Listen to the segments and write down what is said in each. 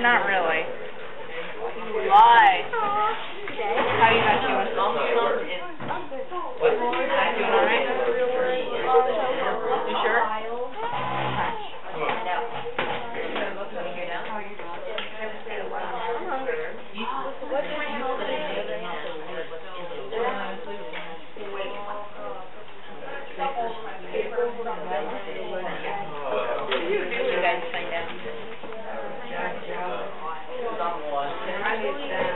Not really. Why? How you guys doing? Doing alright? You sure?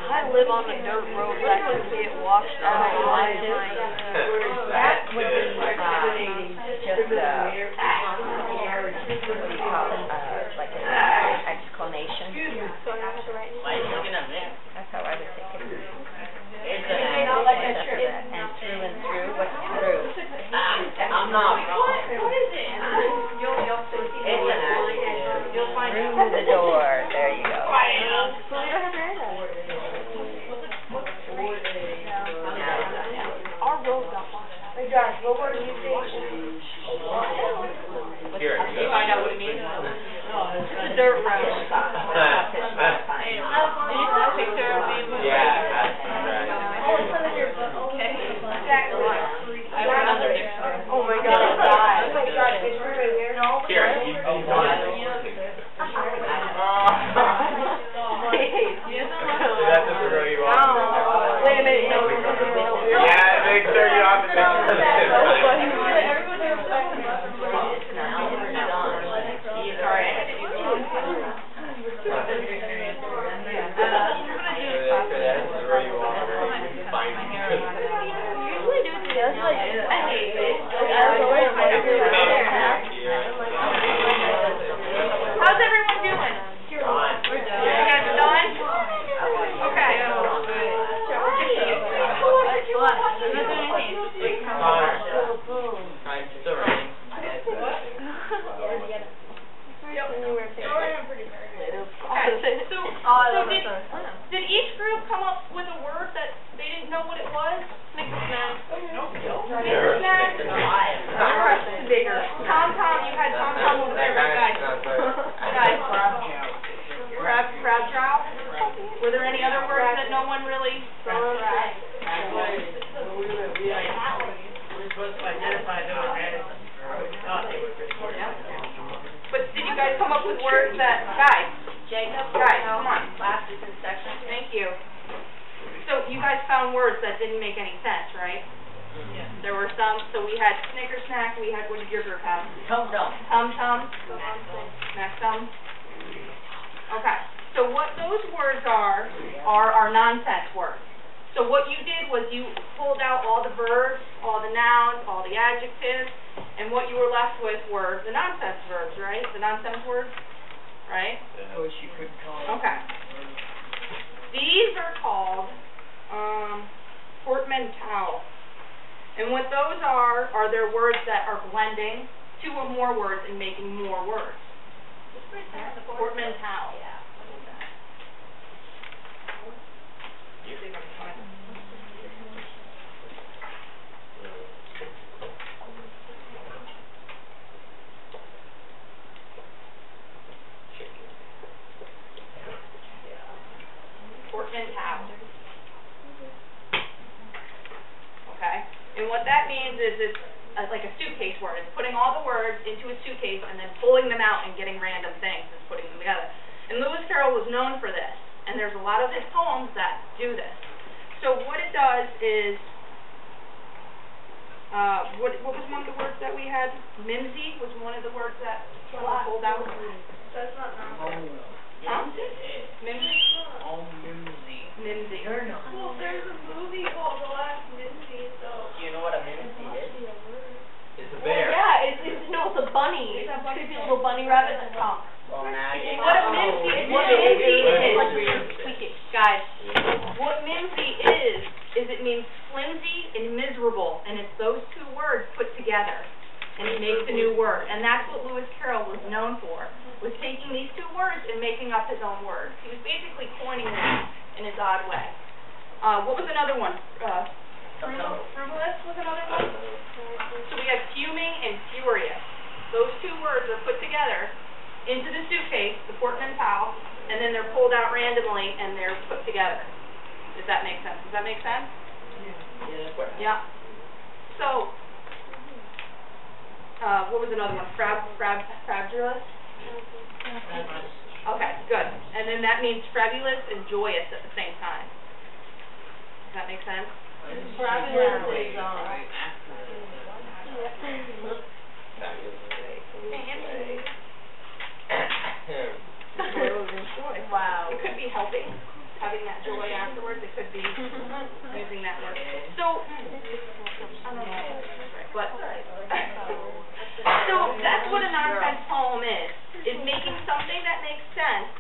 I live on a dirt road, but I can see it washed out all the time. That would be just what do you call it, like an exclamation. That's how I would think it is. And through, what's through? I'm not. What is it? It's an action. Through the door. There you go. Our road got washed. Hey Josh, what word do you think? Here, You find out what it means? It's a dirt road. Did you see a picture of me? Yeah, that's right. Oh, it's under your book. Okay. Exactly. I have another dictionary. Oh my god. Oh my god, it's right here. Here, you That's the row you want. Wait a minute, no. Yeah, make sure you have the How's everyone doing? You guys done? Okay. Did each group come up with a word that they didn't know what it was? Snicker-snack. Snicker-snack. Bigger. Tom-tom, you had Tom-tom over there, right, guys? Crab trout. Were there any other words that no one really? But did you guys come up with words that, guys, come on. Last is in section. Thank you. So you guys found words that didn't make any sense, right? Yeah. There were some, so we had snicker-snack, we had, what did your group have? Tum-tum. Tum-tum? Maxum? Okay, so what those words are our nonsense words. So what you did was you pulled out all the verbs, all the nouns, all the adjectives, and what you were left with were the nonsense verbs, right? The nonsense words, right? Of course you could call Okay. These are called portmanteau. And what those are their words that are blending two or more words and making more words. Portmanteau. Yeah. that means is it's like a suitcase word. It's putting all the words into a suitcase and then pulling them out and getting random things and putting them together. And Lewis Carroll was known for this, and there's a lot of his poems that do this. So what it does is, what was one of the words that we had? Mimsy was one of the words that someone pulled out. That's not nonsense. Huh? Mimsy? Mimsy. Well, there's a movie called The Last Mimsy, so. Do you know what a mimsy is? It's a Well, bear. yeah, it's no, it's a bunny. It's a creepy little bunny rabbit that talks. Well, now you What a mimsy is, guys, what mimsy is it means flimsy and miserable, and it's those two words put together, and it makes a new word. And that's what Lewis Carroll was known for, was taking these two words and making up his own words. He was basically coining them in his odd way. What was another one? Frugalist was another one? So we have fuming and furious. Those two words are put together into the suitcase, the portmanteau, and then they're pulled out randomly and they're put together. Does that make sense? Does that make sense? Yeah. So, what was another one? Frabulous? Okay, good. And then that means fabulous and joyous at the same time. Does that make sense? Fabulous Wow. It could be helping, having that joy afterwards. It could be using that word. So, I don't know, but so that's what a nonsense poem is making something that makes sense,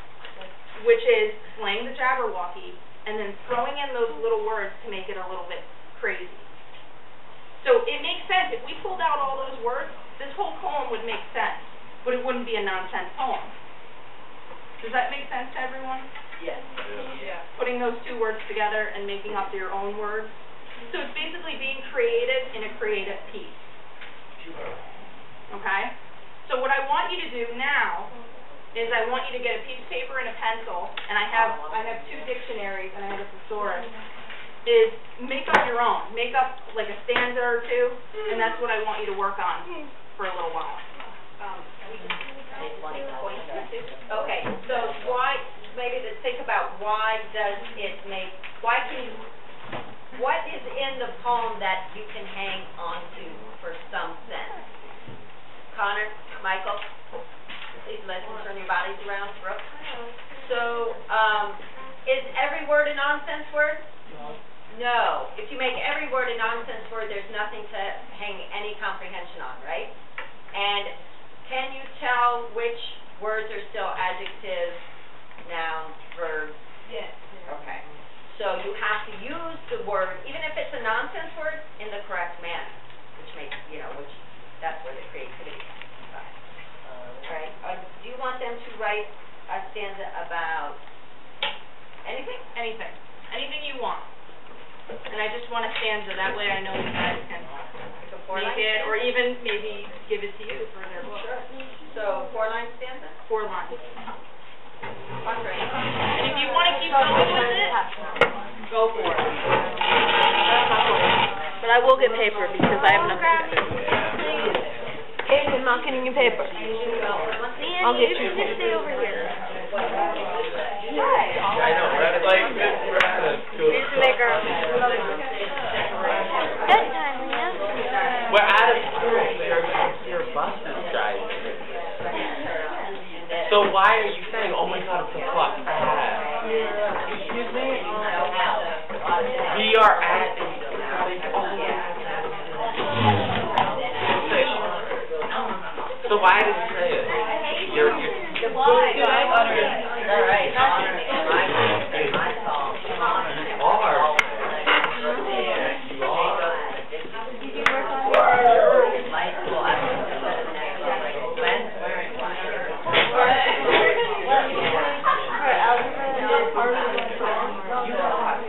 which is slaying the Jabberwocky, and then throwing in those little words to make it a little bit crazy. So it makes sense. If we pulled out all those words, this whole poem would make sense, but it wouldn't be a nonsense poem. Does that make sense to everyone? Yes. Yeah. Putting those two words together and making up your own words. So it's basically being creative in a creative piece. Okay? So what I want you to do now is I want you to get a piece of paper and a pencil, and I have two dictionaries and I have a thesaurus, is make up your own. Make up like a stanza or two, and that's what I want you to work on for a little while. Okay, so why, maybe to think about what is in the poem that you can hang on to for some sense? Connor, Michael, please let's turn your bodies around, Brooke. So, is every word a nonsense word? No. If you make every word a nonsense word, there's nothing to hang any comprehension on, right? And can you tell which words are still adjectives, nouns, verbs? Yes. Okay. So you have to use the word, even if it's a nonsense word, in the correct manner, which makes, which that's where the creativity comes from. Right? Do you want them to write a stanza about anything? Anything. Anything you want. And I just want a stanza. That way I know you guys can make it, or even maybe give it to you for their book. Sure. So, 4-line stanza? 4 lines. Andre. And if you want to keep going with it, go for it. But I will get paper because I have enough paper. I'm not getting you paper. I'll get you paper. Stay over here. Yeah, I know. We're at like We used to make our bedtime, yeah? we're out of school. Your bus is driving. So why are you saying, oh my God, it's a clock? Excuse me? We are at So why did you say it? You're Why? All right. My fault. You are.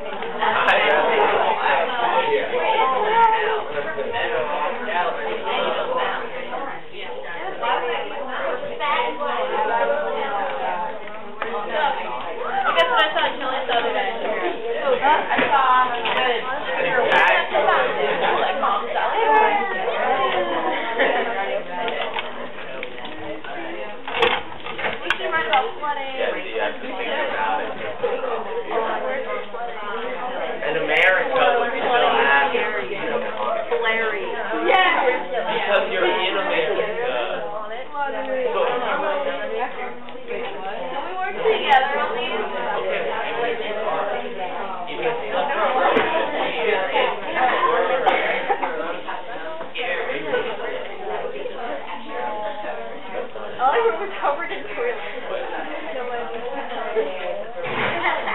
All I wrote was covered in toilet.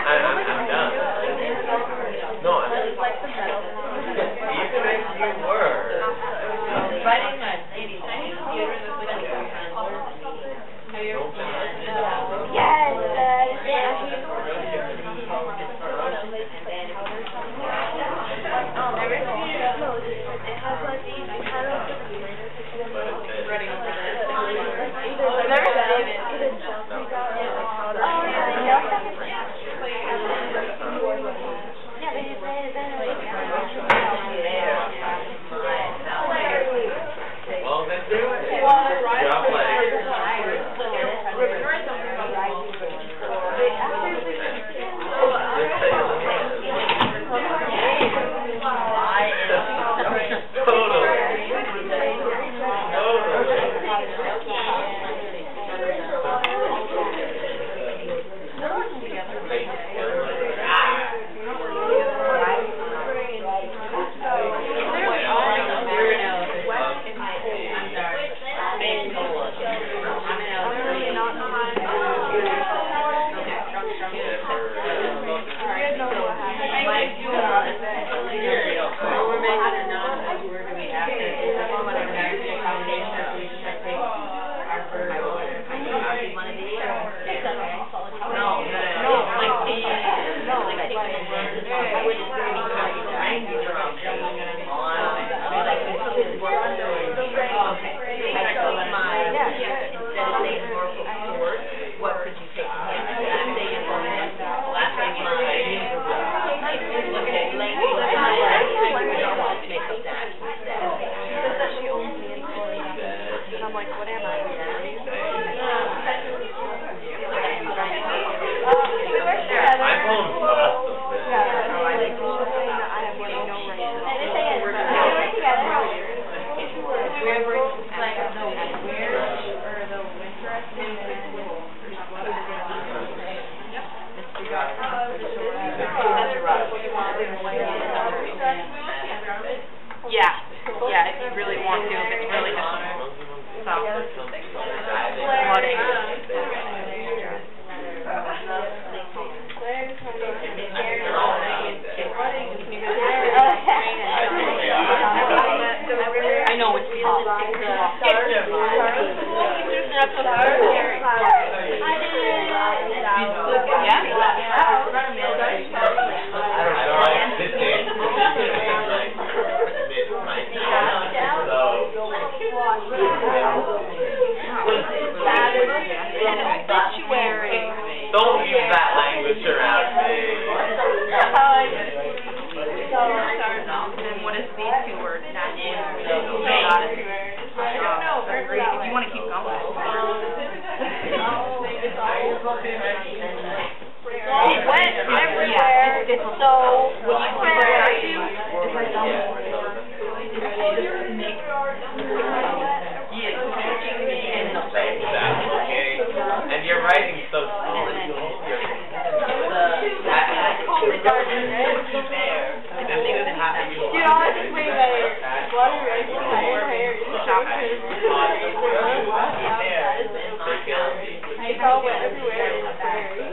I'm done. No, even if you were. Writing a tiny computer that's like Yes, Well, then do it. Jump like. Yeah, if you really want to, if it's really difficult. So, flooding. I know it's tough. Don't use that language around me. And what is these two words? Got it. If you want to keep going. It went everywhere. So what you and you're writing so slowly. It all went everywhere.